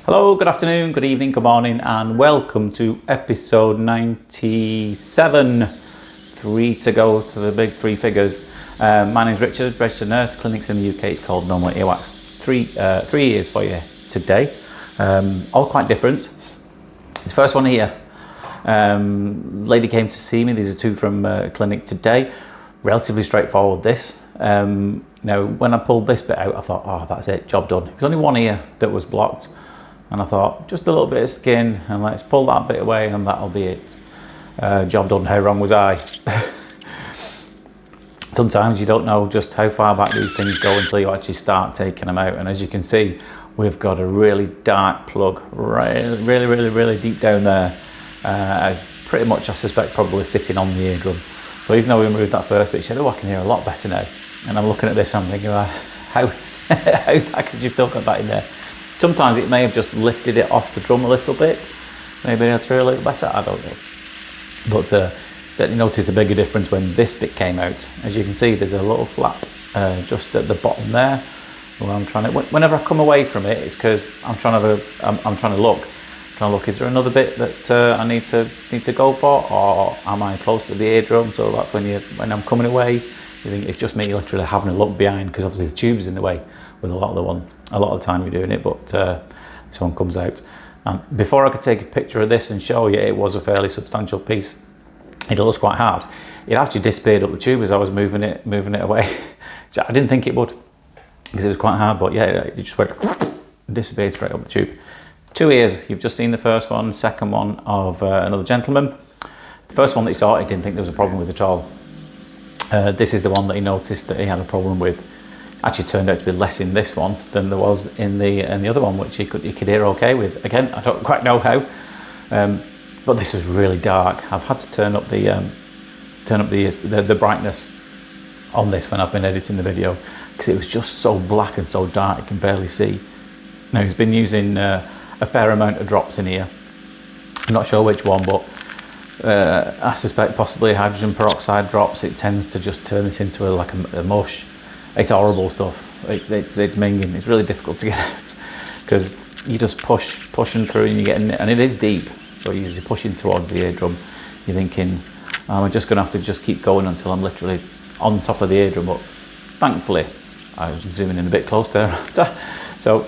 Hello, good afternoon, good evening, good morning, and welcome to episode 97. 3 to go to the big 3 figures. My name's Richard, registered nurse, clinics in the UK. It's called Normal Earwax. 3 years for you today. All quite different. The first one here. Lady came to see me. These are 2 from clinic today. Relatively straightforward, this. Now, when I pulled this bit out, I thought, oh, that's it, job done. There's only one ear that was blocked. And I thought, just a little bit of skin, and let's pull that bit away, and that'll be it. Job done. How wrong was I? Sometimes you don't know just how far back these things go until you actually start taking them out. And as you can see, we've got a really dark plug, really deep down there. Pretty much, I suspect, probably sitting on the eardrum. So even though we removed that first bit, she said, oh, I can hear a lot better now. And I'm looking at this, I'm thinking, well, how's that? Because you've still got that in there. Sometimes it may have just lifted it off the drum a little bit. Maybe it'll hear a little better, I don't know. But you notice a bigger difference when this bit came out. As you can see, there's a little flap just at the bottom there. Where I'm trying to, whenever I come away from it, it's because I'm trying to look. Is there another bit that I need to go for, or am I close to the eardrum? So that's when I'm coming away, you think it's just me literally having a look behind, because obviously the tube's in the way with a lot of the time you're doing it, but this one comes out. And before I could take a picture of this and show you, it was a fairly substantial piece. It looks quite hard. It actually disappeared up the tube as I was moving it away. So I didn't think it would, because it was quite hard, but yeah, it just went and disappeared straight up the tube. 2 ears. You've just seen the first one, second one of another gentleman. The first one that he saw, he didn't think there was a problem with at all. This is the one that he noticed that he had a problem with. Actually turned out to be less in this one than there was in the other one, which he could hear okay with. Again, I don't quite know how, but this was really dark. I've had to turn up the brightness on this when I've been editing the video, because it was just so black and so dark you can barely see. Now, he's been using a fair amount of drops in here. I'm not sure which one, but I suspect possibly hydrogen peroxide drops. It tends to just turn this into a mush. It's horrible stuff. It's minging. It's really difficult to get out, because you just pushing through and you get in, and it is deep. So you're usually pushing towards the eardrum. You're thinking, I'm just going to have to just keep going until I'm literally on top of the eardrum. But thankfully, I was zooming in a bit close there. So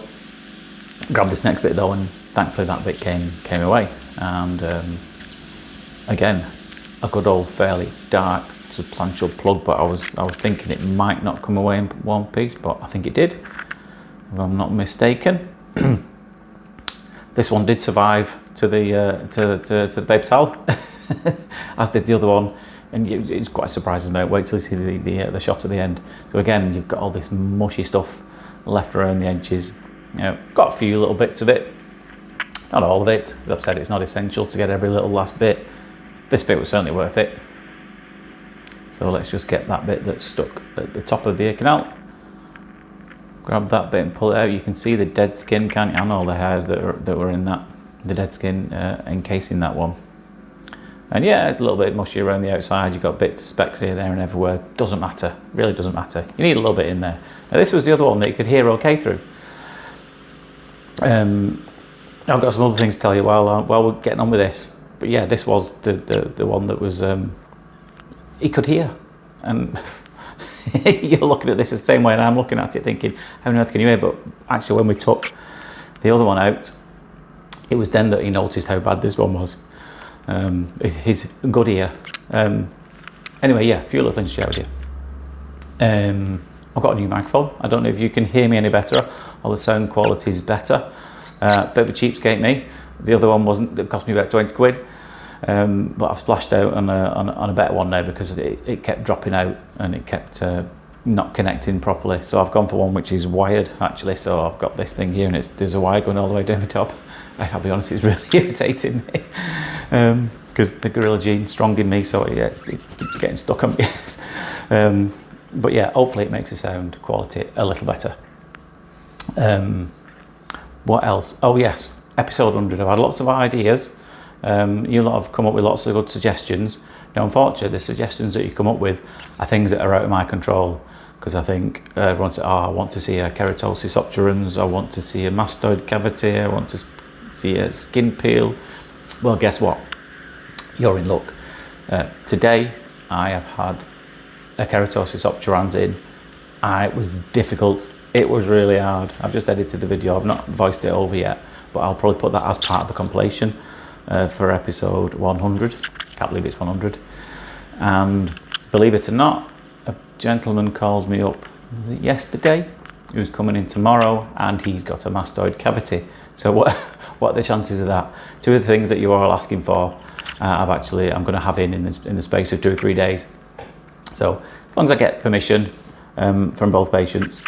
grabbed this next bit though, and thankfully that bit came away. And again, a good old fairly dark substantial plug, but I was thinking it might not come away in one piece, but I think it did, if I'm not mistaken. This one did survive to the paper towel, as did the other one, and it's quite surprising about. Wait till you see the shot at the end. So again, you've got all this mushy stuff left around the edges. You know, got a few little bits of it, not all of it. As I've said, it's not essential to get every little last bit. This bit was certainly worth it. So let's just get that bit that's stuck at the top of the ear canal. Grab that bit and pull it out. You can see the dead skin, can't you? And all the hairs that were in that, the dead skin encasing that one. And yeah, it's a little bit mushy around the outside. You've got bits, specks here, there and everywhere. Doesn't matter, really doesn't matter. You need a little bit in there. Now this was the other one that you could hear okay through. I've got some other things to tell you while we're getting on with this. But yeah, this was the one that was, he could hear. And you're looking at this the same way, and I'm looking at it thinking, how on earth can you hear? But actually, when we took the other one out, it was then that he noticed how bad this one was. His good ear. Anyway, yeah, a few little things to share with you. I've got a new microphone. I don't know if you can hear me any better, or the sound quality is better. Bit of a cheapskate me. The other one wasn't. It cost me about 20 quid. But I've splashed out on a better one now, because it kept dropping out and it kept not connecting properly. So I've gone for one which is wired actually. So I've got this thing here, and there's a wire going all the way down the top. I'll be honest, it's really irritating me, because the Gorilla Gene strong in me, so it keeps getting stuck on me. But yeah, hopefully it makes the sound quality a little better. What else? Oh yes, episode 100. I've had lots of ideas. You lot have come up with lots of good suggestions. Now, unfortunately, the suggestions that you come up with are things that are out of my control. because I think everyone said, oh, I want to see a keratosis obturans, I want to see a mastoid cavity, I want to see a skin peel. Well, guess what? You're in luck. Today, I have had a keratosis obturans in. It was difficult. It was really hard. I've just edited the video. I've not voiced it over yet, but I'll probably put that as part of the compilation for episode 100. Can't believe it's 100. And believe it or not, a gentleman called me up yesterday who's coming in tomorrow, and he's got a mastoid cavity. So what are the chances of that? Two of the things that you are all asking for, I'm going to have in the space of 2 or 3 days. So as long as I get permission from both patients,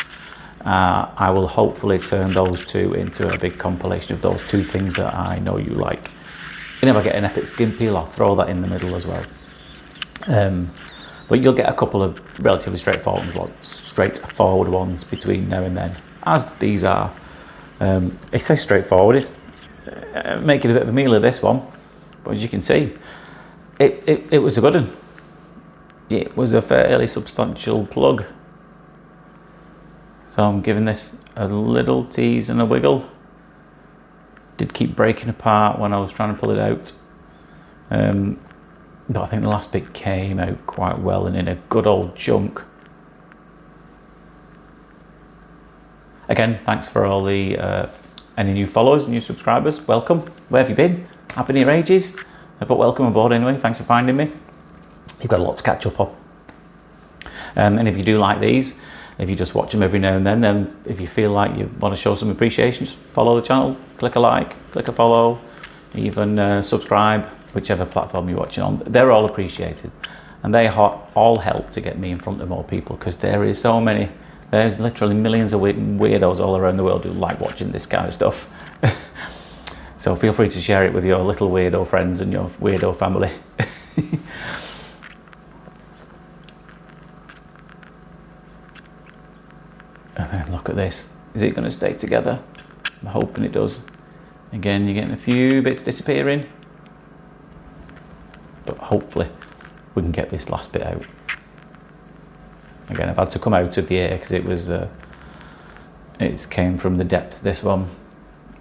I will hopefully turn those two into a big compilation of those two things that I know you like. And if I get an epic skin peel, I'll throw that in the middle as well. But you'll get a couple of relatively straightforward ones between now and then, as these are. It's straightforward. It's making a bit of a meal of this one, but as you can see, it was a good one. It was a fairly substantial plug. So I'm giving this a little tease and a wiggle. Did keep breaking apart when I was trying to pull it out. But I think the last bit came out quite well and in a good old chunk. Again, thanks for all the any new followers, new subscribers. Welcome. Where have you been? I've been here ages, but welcome aboard anyway. Thanks for finding me. You've got a lot to catch up on. And if you do like these, if you just watch them every now and then if you feel like you want to show some appreciation, just follow the channel, click a like, click a follow, even subscribe, whichever platform you're watching on. They're all appreciated, and they all help to get me in front of more people, because there's literally millions of weirdos all around the world who like watching this kind of stuff. So feel free to share it with your little weirdo friends and your weirdo family. And then look at this. Is it going to stay together? I'm hoping it does. Again, you're getting a few bits disappearing, but hopefully we can get this last bit out. Again, I've had to come out of the air because it came from the depths, this one.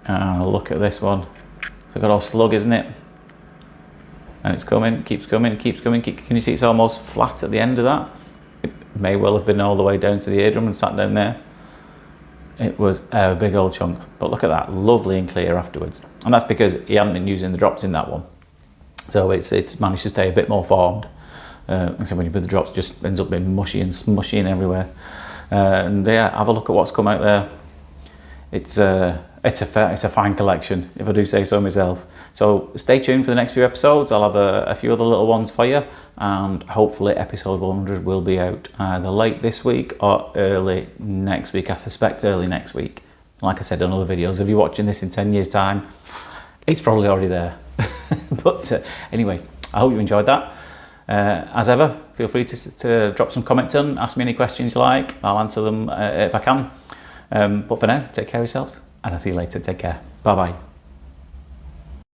Look at this one. It's a good old slug, isn't it? And it's coming, keeps coming, keeps coming. Can you see it's almost flat at the end of that? It may well have been all the way down to the eardrum and sat down there. It was a big old chunk, but look at that, lovely and clear afterwards. And that's because he hadn't been using the drops in that one. So it's managed to stay a bit more formed. So when you put the drops, it just ends up being mushy and smushy and everywhere. And yeah, have a look at what's come out there. It's a fine collection, if I do say so myself. So stay tuned for the next few episodes. I'll have a few other little ones for you, and hopefully episode 100 will be out either late this week or early next week. I suspect early next week. Like I said in other videos, if you're watching this in 10 years time, it's probably already there. But anyway, I hope you enjoyed that. As ever, feel free to drop some comments in, ask me any questions you like. I'll answer them if I can. But for now, take care of yourselves, and I'll see you later. Take care. Bye bye.